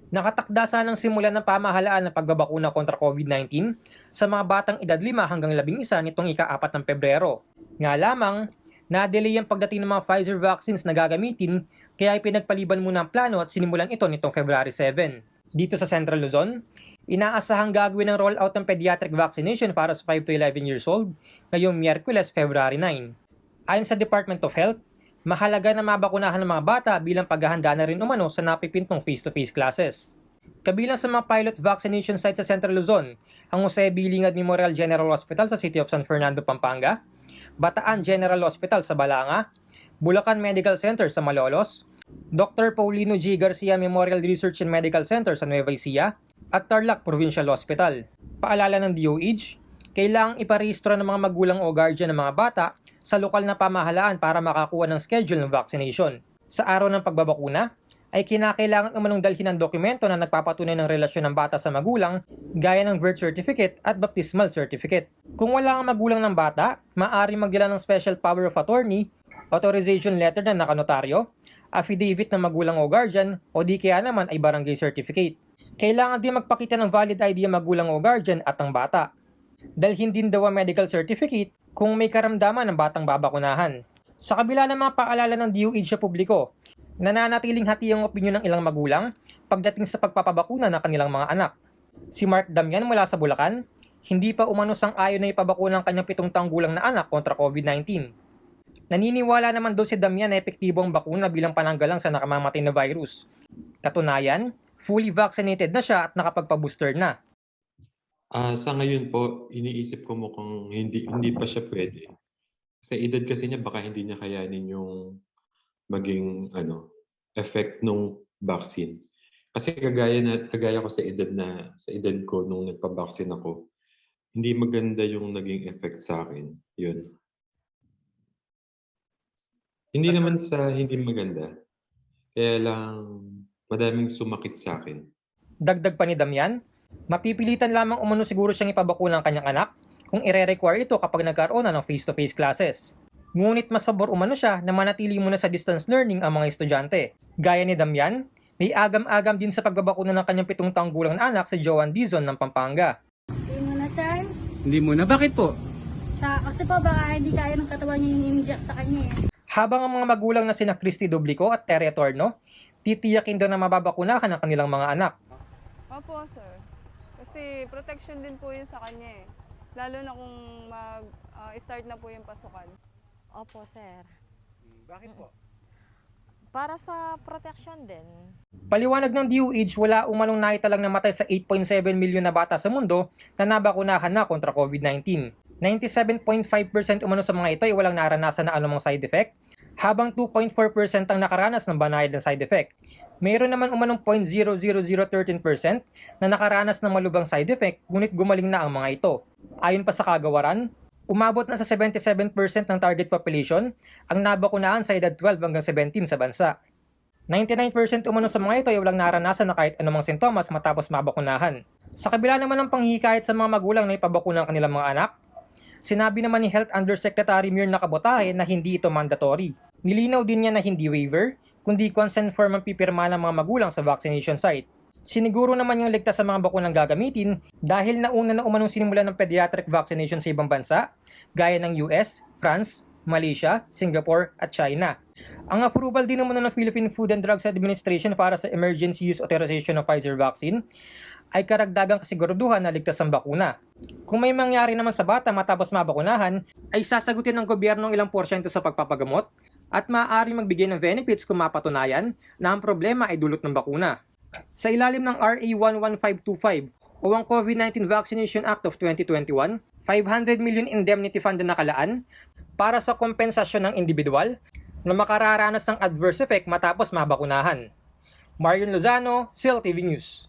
Nakatakda sanang simulan ng pamahalaan ng pagbabakuna kontra COVID-19 sa mga batang edad 5 hanggang 11 nitong ika-4 ng Pebrero. Nga lamang, na-delay ang pagdating ng mga Pfizer vaccines na gagamitin kaya pinagpaliban muna ang plano at sinimulan ito nitong February 7. Dito sa Central Luzon, inaasahang gagawin ng rollout ng pediatric vaccination para sa 5 to 11 years old ngayong Miyerkules, February 9. Ayon sa Department of Health, mahalaga na mabakunahan ng mga bata bilang paghahanda na rin umano sa napipintong face-to-face classes. Kabilang sa mga pilot vaccination sites sa Central Luzon, ang Jose Bilingad Memorial General Hospital sa City of San Fernando, Pampanga, Bataan General Hospital sa Balanga, Bulacan Medical Center sa Malolos, Dr. Paulino G. Garcia Memorial Research and Medical Center sa Nueva Ecija, at Tarlac Provincial Hospital. Paalala ng DOH, kailangang iparehistro ng mga magulang o guardian ng mga bata sa lokal na pamahalaan para makakuha ng schedule ng vaccination. Sa araw ng pagbabakuna, ay kinakailangan umanong dalhin ng dokumento na nagpapatunay ng relasyon ng bata sa magulang gaya ng birth certificate at baptismal certificate. Kung wala ang magulang ng bata, maaari magdala ng special power of attorney, authorization letter na nakanotaryo, affidavit ng magulang o guardian o di kaya naman ay barangay certificate. Kailangan din magpakita ng valid ID ang magulang o guardian at ang bata. Dalhin din daw ang medical certificate kung may karamdaman ng batang babakunahan. Sa kabila ng mga paalala ng DOH sa publiko, nananatiling hati ang opinyon ng ilang magulang pagdating sa pagpapabakuna ng kanilang mga anak. Si Mark Damian mula sa Bulacan, hindi pa umano sang-ayon na ipabakuna ang kanyang 7 taong gulang na anak kontra COVID-19. Naniniwala naman daw si Damian na epektibo ang bakuna bilang pananggalang sa nakamamatay na virus. Katunayan, fully vaccinated na siya at nakapagpa-booster na. Sa ngayon po, iniisip ko mukhang hindi pa siya pwede. Sa edad kasi niya baka hindi niya kayanin yung maging effect nung vaccine. Kasi kagaya ko sa edad ko nung nagpa-vaccine ako, hindi maganda yung naging effect sa akin. Yun. Hindi naman sa hindi maganda. Kaya lang madaming sumakit sa akin. Dagdag pa ni Damian, mapipilitan lamang umano siguro siyang ipabakuna ang kanyang anak kung ire-require ito kapag nagkaroon na ng face-to-face classes. Ngunit mas pabor umano siya na manatili muna sa distance learning ang mga estudyante. Gaya ni Damian, may agam-agam din sa pagbabakuna ng kanyang 7 taong gulang na anak si Joan Dizon ng Pampanga. Hindi muna, sir. Hindi muna. Bakit po? Kasi po baka hindi kaya ng katawan niya yung inject sa kanya eh. Habang ang mga magulang na sina Christy Doblico at Terry Torno, titiyakin daw na mababakunahan ang kanilang mga anak. Opo, sir. Kasi protection din po yun sa kanya eh. Lalo na kung mag-start na po yung pasukan. Opo, sir. Bakit po? Para sa protection din. Paliwanag ng DOH, wala umanong naitalang namatay sa 8.7 milyon na bata sa mundo na nabakunahan na kontra COVID-19. 97.5% umano sa mga ito ay walang naranasan na anumang side effect, habang 2.4% ang nakaranas ng banayad na side effect. Mayroon naman umanong 0.00013% na nakaranas ng malubhang side effect, ngunit gumaling na ang mga ito. Ayon pa sa kagawaran, umabot na sa 77% ng target population ang nabakunahan sa edad 12 hanggang 17 sa bansa. 99% umano sa mga ito ay walang naranasan na kahit anumang sintomas matapos mabakunahan. Sa kabila naman ng panghihikayat sa mga magulang na ipabakuna ang kanilang mga anak, sinabi naman ni Health Undersecretary Mir Nakabotahe na hindi ito mandatory. Nilinaw din niya na hindi waiver, kundi consent form ang pipirma ng mga magulang sa vaccination site. Siniguro naman yung ligtas sa mga bakunang gagamitin dahil nauna na umanong sinimulan ng pediatric vaccination sa ibang bansa, gaya ng US, France, Malaysia, Singapore at China. Ang approval din naman ng Philippine Food and Drugs Administration para sa emergency use authorization ng Pfizer vaccine ay karagdagang kasiguraduhan na ligtas ang bakuna. Kung may mangyari naman sa bata matapos mabakunahan, ay sasagutin ng gobyerno ng ilang porsyento sa pagpapagamot at maaari magbigay ng benefits kung mapatunayan na ang problema ay dulot ng bakuna. Sa ilalim ng RA 11525 o ang COVID-19 Vaccination Act of 2021, 500 million indemnity fund na nakalaan para sa kompensasyon ng individual na makararanas ng adverse effect matapos mabakunahan. Marion Lozano, SIL TV News.